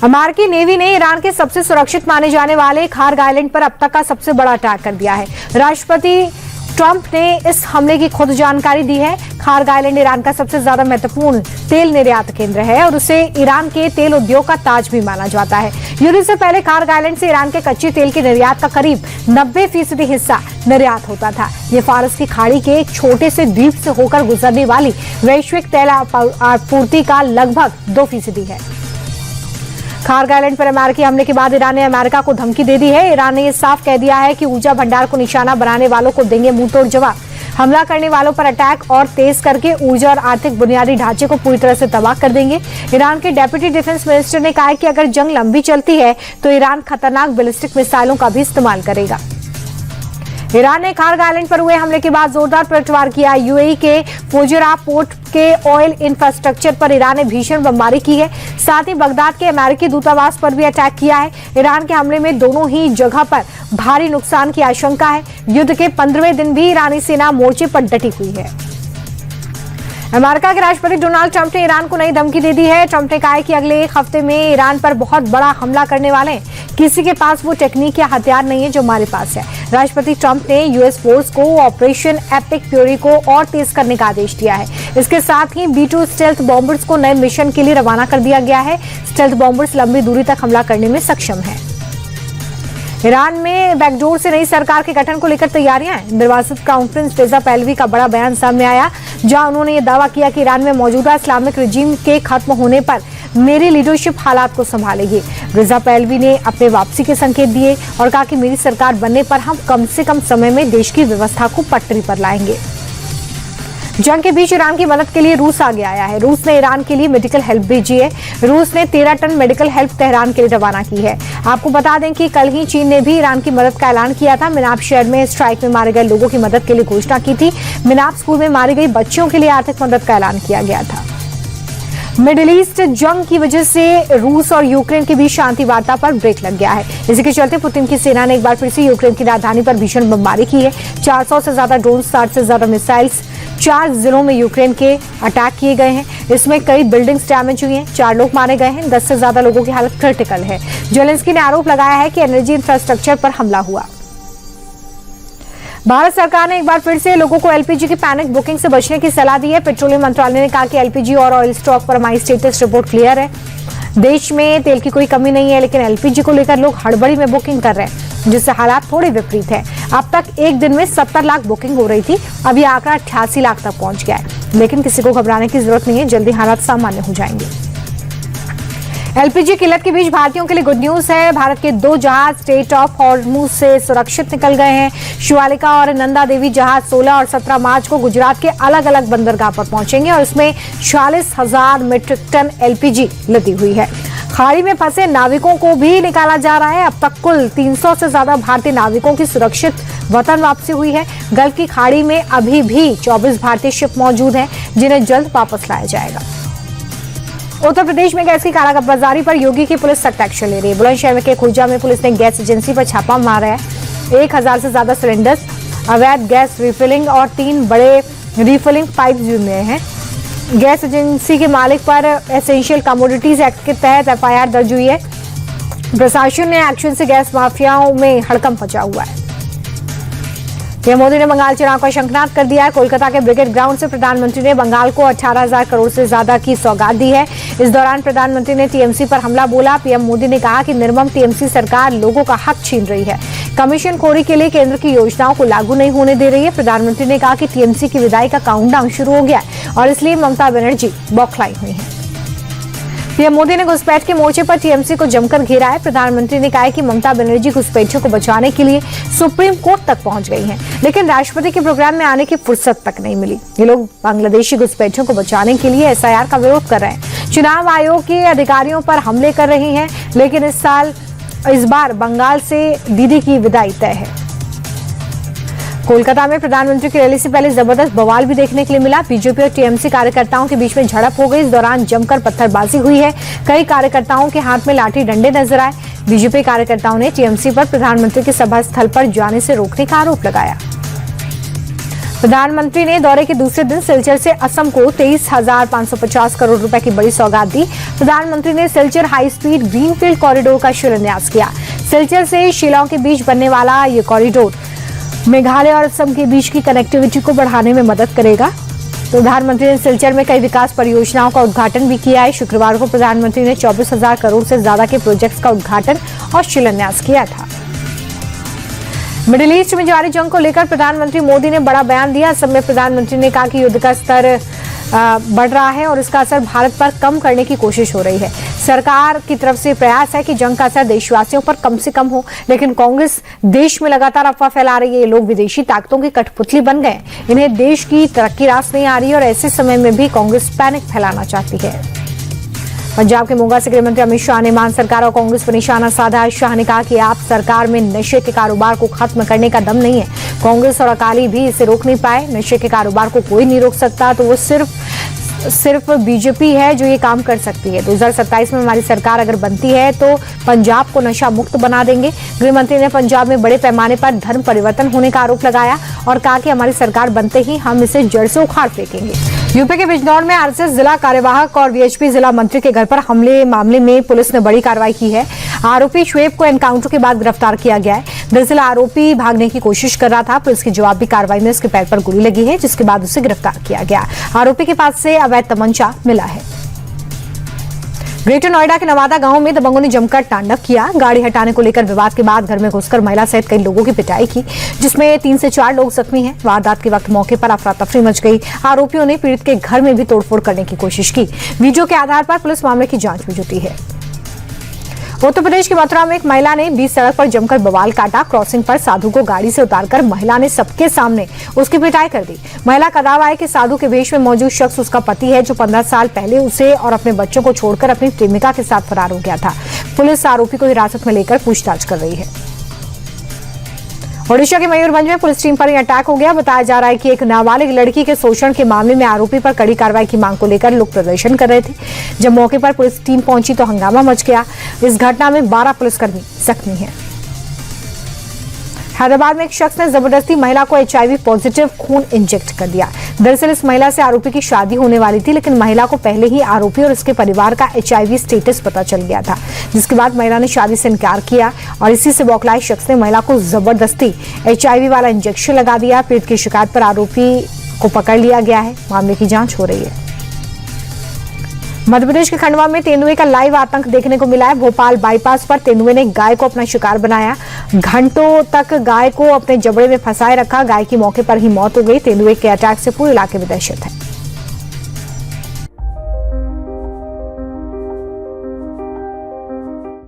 अमेरिकी नेवी ने ईरान के सबसे सुरक्षित माने जाने वाले खार्ग आइलैंड पर अब तक का सबसे बड़ा अटैक कर दिया है। राष्ट्रपति ट्रंप ने इस हमले की खुद जानकारी दी है। खार्ग आइलैंड ईरान का सबसे ज्यादा महत्वपूर्ण तेल निर्यात केंद्र है और उसे ईरान के तेल उद्योग का ताज भी माना जाता है। युद्ध से पहले खार्ग आइलैंड से ईरान के कच्चे तेल के निर्यात का करीब 90% हिस्सा निर्यात होता था। ये फारस की खाड़ी के एक छोटे से द्वीप से होकर गुजरने वाली वैश्विक तेल आपूर्ति का लगभग 2% है। खार्ग आइलैंड पर अमेरिकी हमले के बाद ईरान ने अमेरिका को धमकी दे दी है। ईरान ने यह साफ कह दिया है कि ऊर्जा भंडार को निशाना बनाने वालों को देंगे मुंहतोड़ जवाब। हमला करने वालों पर अटैक और तेज करके ऊर्जा और आर्थिक बुनियादी ढांचे को पूरी तरह से तबाह कर देंगे। ईरान के डेप्यूटी डिफेंस मिनिस्टर ने कहा है कि अगर जंग लंबी चलती है तो ईरान खतरनाक बैलिस्टिक मिसाइलों का भी इस्तेमाल करेगा। ईरान ने खार्ग आइलैंड पर हुए हमले के बाद जोरदार पलटवार किया। यूएई के फुजैरा पोर्ट के ऑयल इंफ्रास्ट्रक्चर पर ईरान ने भीषण बमबारी की है। साथ ही बगदाद के अमेरिकी दूतावास पर भी अटैक किया है। ईरान के हमले में दोनों ही जगह पर भारी नुकसान की आशंका है। युद्ध के 15वें दिन भी ईरानी सेना मोर्चे पर डटी हुई है। अमेरिका के राष्ट्रपति डोनाल्ड ट्रंप ने ईरान को नई धमकी दे दी है। ट्रंप ने कहा है कि अगले एक हफ्ते में ईरान पर बहुत बड़ा हमला करने वाले हैं। किसी के पास वो टेक्निक या हथियार नहीं है जो हमारे पास है। राष्ट्रपति ट्रंप ने यूएस फोर्स को ऑपरेशन एपिक फ्यूरी को और तेज करने का आदेश दिया है। इसके साथ ही B-2 स्टेल्थ बॉम्बर्स को नए मिशन के लिए रवाना कर दिया गया है। स्टेल्थ बॉम्बर्स लंबी दूरी तक हमला करने में सक्षम है। ईरान में बैकडोर से नई सरकार के गठन को लेकर तैयारियां हैं। निर्वासित क्राउन प्रिंस रेजा पहलवी का बड़ा बयान सामने आया, जहां उन्होंने ये दावा किया कि ईरान में मौजूदा इस्लामिक रिजीम के खत्म होने पर मेरी लीडरशिप हालात को संभालेगी। रेजा पहलवी ने अपने वापसी के संकेत दिए और कहा कि मेरी सरकार बनने पर हम कम से कम समय में देश की व्यवस्था को पटरी पर लाएंगे। जंग के बीच ईरान की मदद के लिए रूस आगे आया है। रूस ने ईरान के लिए मेडिकल हेल्प भेजी है। रूस ने 13 टन मेडिकल हेल्प तेहरान के लिए रवाना की है। आपको बता दें कि कल ही चीन ने भी ईरान की मदद का ऐलान किया था। मिनाब शहर में स्ट्राइक में मारे गए लोगों की मदद के लिए घोषणा की थी। मिनाब स्कूल में मारी गई बच्चियों के लिए आर्थिक मदद का ऐलान किया गया था। मिडिल ईस्ट जंग की वजह से रूस और यूक्रेन के बीच शांति वार्ता पर ब्रेक लग गया है। इसी के चलते पुतिन की सेना ने एक बार फिर से यूक्रेन की राजधानी पर भीषण बमबारी की है। 400 से ज्यादा ड्रोन, 60 से ज्यादा मिसाइल्स 4 जिलों में यूक्रेन के अटैक किए गए हैं। इसमें कई बिल्डिंग्स डैमेज हुई हैं, 4 लोग मारे गए हैं, 10 से ज्यादा लोगों की हालत क्रिटिकल है। जेलेंस्की ने आरोप लगाया है कि एनर्जी इंफ्रास्ट्रक्चर पर हमला हुआ। भारत सरकार ने एक बार फिर से लोगों को एलपीजी की पैनिक बुकिंग से बचने की सलाह दी है। पेट्रोलियम मंत्रालय ने कहा कि एलपीजी और ऑयल स्टॉक पर हमारी स्टेटस रिपोर्ट क्लियर है। देश में तेल की कोई कमी नहीं है, लेकिन एलपीजी को लेकर लोग हड़बड़ी में बुकिंग कर रहे हैं, जिससे हालात थोड़े विपरीत है। अब तक एक दिन में 70 लाख बुकिंग हो रही थी, अब ये आंकड़ा 88 लाख तक पहुंच गया है। लेकिन किसी को घबराने की जरूरत नहीं है, जल्दी हालात सामान्य हो जाएंगे। एलपीजी किल्लत के बीच भारतीयों के लिए गुड न्यूज है। भारत के 2 जहाज स्ट्रेट ऑफ हॉर्मुज से सुरक्षित निकल गए हैं। शिवालिका और नंदा देवी जहाज 16 और 17 मार्च को गुजरात के अलग अलग बंदरगाह पर पहुंचेंगे और इसमें 46,000 मीट्रिक टन एलपीजी लदी हुई है। खाड़ी में फंसे नाविकों को भी निकाला जा रहा है। अब तक कुल 300 से ज्यादा भारतीय नाविकों की सुरक्षित वतन वापसी हुई है। गल्फ की खाड़ी में अभी भी 24 भारतीय शिप मौजूद हैं, जिन्हें जल्द वापस लाया जाएगा। उत्तर प्रदेश में गैस की कालाबाजारी पर योगी की पुलिस सख्त एक्शन ले रही है। बुलंदशहर के खुर्जा में पुलिस ने गैस एजेंसी पर छापा मारा है। 1000 से ज्यादा सिलेंडर्स, अवैध गैस रिफिलिंग और 3 बड़े रिफिलिंग पाइप मिले हैं। गैस एजेंसी के मालिक पर एसेंशियल कमोडिटीज एक्ट के तहत एफआईआर दर्ज हुई है। प्रशासन ने एक्शन से गैस माफियाओं में हड़कंप मचा हुआ है। पीएम मोदी ने बंगाल चुनाव का शंखनाद कर दिया है। कोलकाता के ब्रिगेड ग्राउंड से प्रधानमंत्री ने बंगाल को 18,000 करोड़ से ज्यादा की सौगात दी है। इस दौरान प्रधानमंत्री ने टीएमसी पर हमला बोला। पीएम मोदी ने कहा कि निर्मम टीएमसी सरकार लोगों का हक छीन रही है, कमीशन खोरी के लिए केंद्र की योजनाओं को लागू नहीं होने दे रही है। प्रधानमंत्री ने कहा कि टीएमसी की विदाई का काउंटडाउन शुरू हो गया है और इसलिए ममता बनर्जी बौखलाई हुई है। पीएम मोदी ने घुसपैठ के मोर्चे पर टीएमसी को जमकर घेरा है। प्रधानमंत्री ने कहा कि ममता बनर्जी घुसपैठियों को बचाने के लिए सुप्रीम कोर्ट तक पहुंच गई हैं, लेकिन राष्ट्रपति के प्रोग्राम में आने की फुर्सत तक नहीं मिली। ये लोग बांग्लादेशी घुसपैठियों को बचाने के लिए एसआईआर का विरोध कर रहे हैं, चुनाव आयोग के अधिकारियों पर हमले कर रहे हैं। लेकिन इस बार बंगाल से दीदी की विदाई तय है। कोलकाता में प्रधानमंत्री की रैली से पहले जबरदस्त बवाल भी देखने के लिए मिला। बीजेपी और टीएमसी कार्यकर्ताओं के बीच में झड़प हो गई। इस दौरान जमकर पत्थरबाजी हुई है। कई कार्यकर्ताओं के हाथ में लाठी डंडे नजर आए। बीजेपी कार्यकर्ताओं ने टीएमसी पर प्रधानमंत्री के सभा स्थल पर जाने से रोकने का आरोप लगाया। प्रधानमंत्री ने दौरे के दूसरे दिन सिलचर से असम को 23,550 करोड़ रुपए की बड़ी सौगात दी। प्रधानमंत्री ने Silchar high speed greenfield corridor का शिलान्यास किया। सिलचर से शिलांग के बीच बनने वाला ये कॉरिडोर मेघालय और असम के बीच की कनेक्टिविटी को बढ़ाने में मदद करेगा। प्रधानमंत्री ने सिलचर में कई विकास परियोजनाओं का उद्घाटन भी किया है। शुक्रवार को प्रधानमंत्री ने 24,000 करोड़ से ज्यादा के प्रोजेक्ट्स का उद्घाटन और शिलान्यास किया था। मिडिल ईस्ट में जारी जंग को लेकर प्रधानमंत्री मोदी ने बड़ा बयान दिया। असम में प्रधानमंत्री ने कहा कि युद्ध का स्तर बढ़ रहा है और इसका असर भारत पर कम करने की कोशिश हो रही है। सरकार की तरफ से प्रयास है कि जंग का असर देशवासियों पर कम से कम हो, लेकिन कांग्रेस देश में लगातार अफवाह फैला रही है। ये लोग विदेशी ताकतों की कठपुतली बन गए। इन्हें देश की तरक्की रास नहीं आ रही और ऐसे समय में भी कांग्रेस पैनिक फैलाना चाहती है। पंजाब के मोगा से गृह मंत्री अमित शाह ने मान सरकार और कांग्रेस पर निशाना साधा। शाह ने कहा कि आप सरकार में नशे के कारोबार को खत्म करने का दम नहीं है। कांग्रेस और अकाली भी इसे रोक नहीं पाए। नशे के कारोबार को कोई नहीं रोक सकता, तो वो सिर्फ बीजेपी है जो ये काम कर सकती है। 2027 में हमारी सरकार अगर बनती है तो पंजाब को नशा मुक्त बना देंगे। गृह मंत्री ने पंजाब में बड़े पैमाने पर धर्म परिवर्तन होने का आरोप लगाया और कहा कि हमारी सरकार बनते ही हम इसे जड़ से उखाड़ फेंकेंगे। यूपी के बिजनौर में आरएसएस जिला कार्यवाहक और वीएचपी जिला मंत्री के घर पर हमले मामले में पुलिस ने बड़ी कार्रवाई की है। आरोपी शुएब को एनकाउंटर के बाद गिरफ्तार किया गया है। दरअसल आरोपी भागने की कोशिश कर रहा था। पुलिस की जवाबी कार्रवाई में उसके पैर पर गोली लगी है, जिसके बाद उसे गिरफ्तार किया गया। आरोपी के पास से अवैध तमंचा मिला है। ग्रेटर नोएडा के नवादा गांव में दबंगों ने जमकर तांडव किया। गाड़ी हटाने को लेकर विवाद के बाद घर में घुसकर महिला सहित कई लोगों की पिटाई की, जिसमें 3 से 4 लोग जख्मी हैं। वारदात के वक्त मौके पर अफरा तफरी मच गई। आरोपियों ने पीड़ित के घर में भी तोड़फोड़ करने की कोशिश की। वीडियो के आधार पर पुलिस मामले की जांच में जुटी है। उत्तर प्रदेश के मथुरा में एक महिला ने बीच सड़क पर जमकर बवाल काटा। क्रॉसिंग पर साधु को गाड़ी से उतारकर महिला ने सबके सामने उसकी पिटाई कर दी। महिला का दावा है कि साधु के वेश में मौजूद शख्स उसका पति है, जो 15 साल पहले उसे और अपने बच्चों को छोड़कर अपनी प्रेमिका के साथ फरार हो गया था। पुलिस आरोपी को हिरासत में लेकर पूछताछ कर रही है। ओडिशा के मयूरभंज में पुलिस टीम पर यह अटैक हो गया। बताया जा रहा है कि एक नाबालिग लड़की के शोषण के मामले में आरोपी पर कड़ी कार्रवाई की मांग को लेकर लोग प्रदर्शन कर रहे थे। जब मौके पर पुलिस टीम पहुंची तो हंगामा मच गया। इस घटना में 12 पुलिसकर्मी जख्मी हैं। हैदराबाद में एक शख्स ने जबरदस्ती महिला को HIV पॉजिटिव खून इंजेक्ट कर दिया। दरअसल इस महिला से आरोपी की शादी होने वाली थी, लेकिन महिला को पहले ही आरोपी और उसके परिवार का HIV स्टेटस पता चल गया था, जिसके बाद महिला ने शादी से इनकार किया और इसी से बौखलाए शख्स ने महिला को जबरदस्ती HIV वाला इंजेक्शन लगा दिया। पीड़ित की शिकायत पर आरोपी को पकड़ लिया गया है। मामले की जांच हो रही है। मध्य प्रदेश के खंडवा में तेंदुए का लाइव आतंक देखने को मिला है। भोपाल बाईपास पर तेंदुए ने गाय को अपना शिकार बनाया। घंटों तक गाय को अपने जबड़े में फंसाए रखा। गाय की मौके पर ही मौत हो गई। तेंदुए के अटैक से पूरे इलाके में दहशत है।